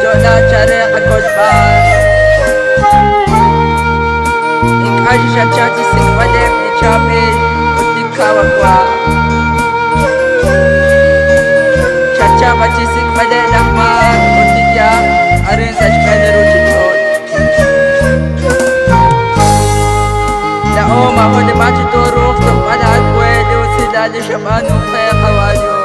yo la echaré a colgar. En calle chachati se cuadem ni chape, uti kawakwa. Chacha bachi se cuadem lahmat, uti ya, aren sa chkene ruchitot. La oma hode machi to ruch, to pada kwele, uti la de shabanu kaya kawayo.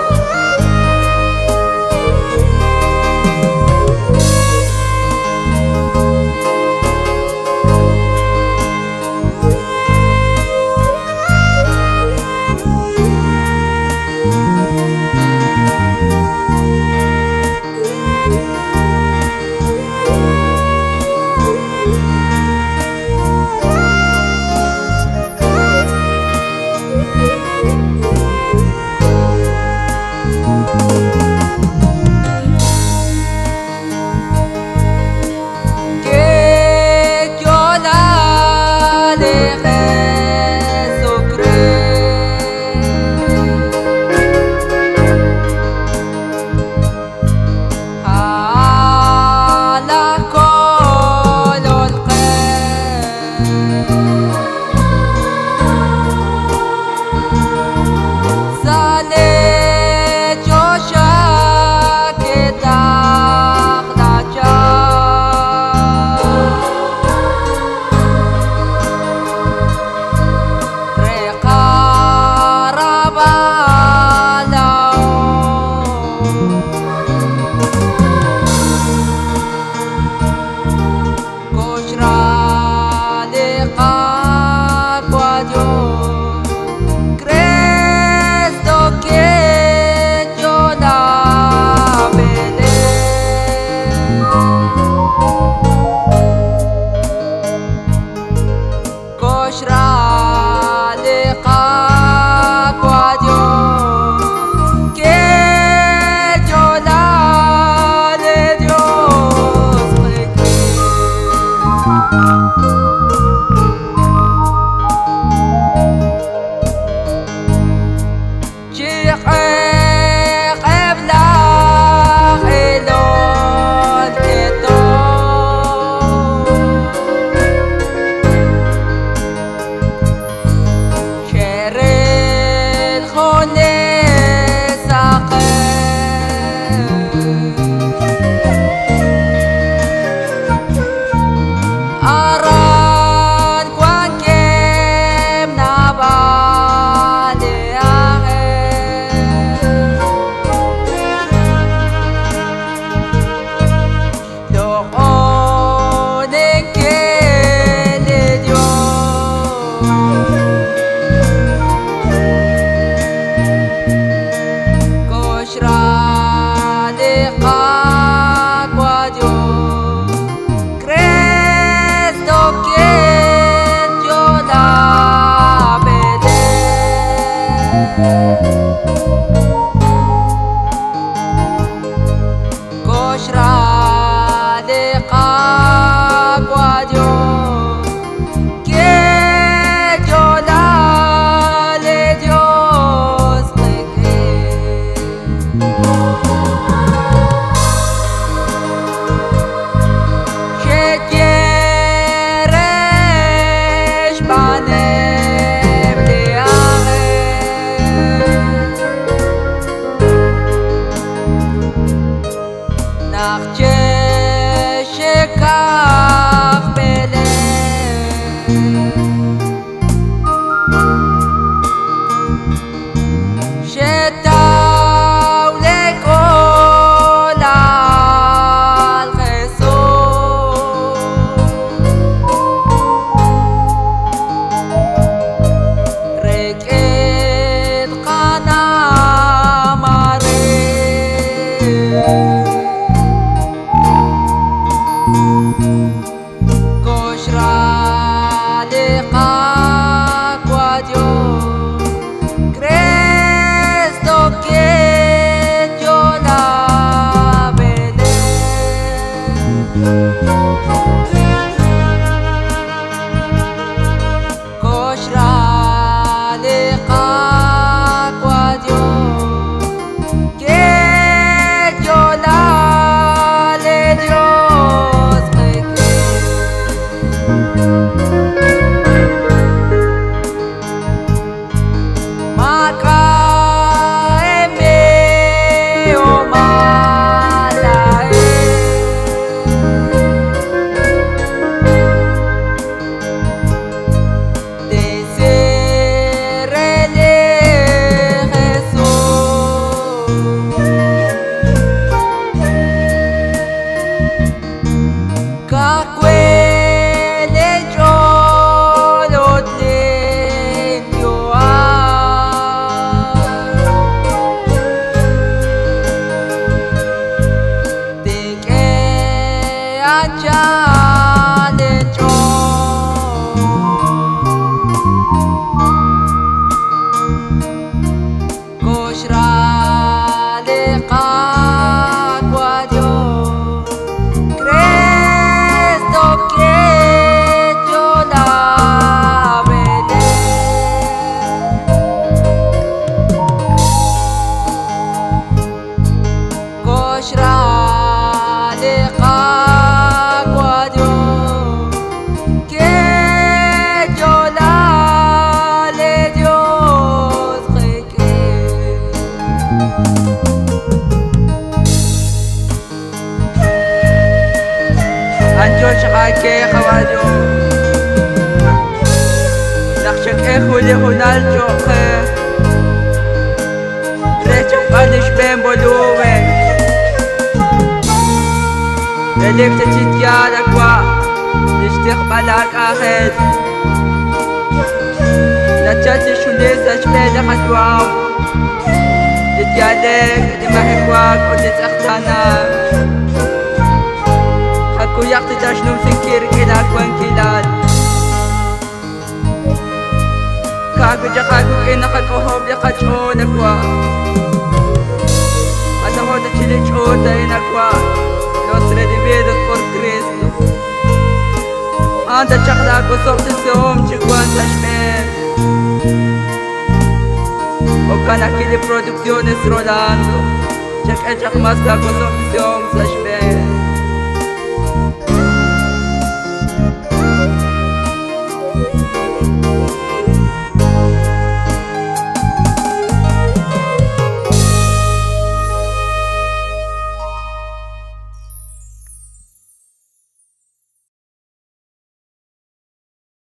Que yo la le dio challenge Koshra de Caguadio Cristo que yo la veré Koshra de Caguadio que yo la le Dios reque Anjo shake Caguadio Nakshak ehuli hunal joke Rechak panish ben boluwe Elif تجد يا لكوا تستقبلك أخذ لا تجد شنيس أشبه خطوام تتيالك تمحكواك وتتأختانا خكو يقتي تشنو سنكير كلاك وانكلال كاكو جاكاكو إنا خكو هوب لقجعونك وا أنا هو تشيلي شعوتا إنك وا Los redimidos por Cristo Anda chakla ko sobtisom chikwantas men O kanakili producciones Rolando Chak echak mas ka ko sobtisom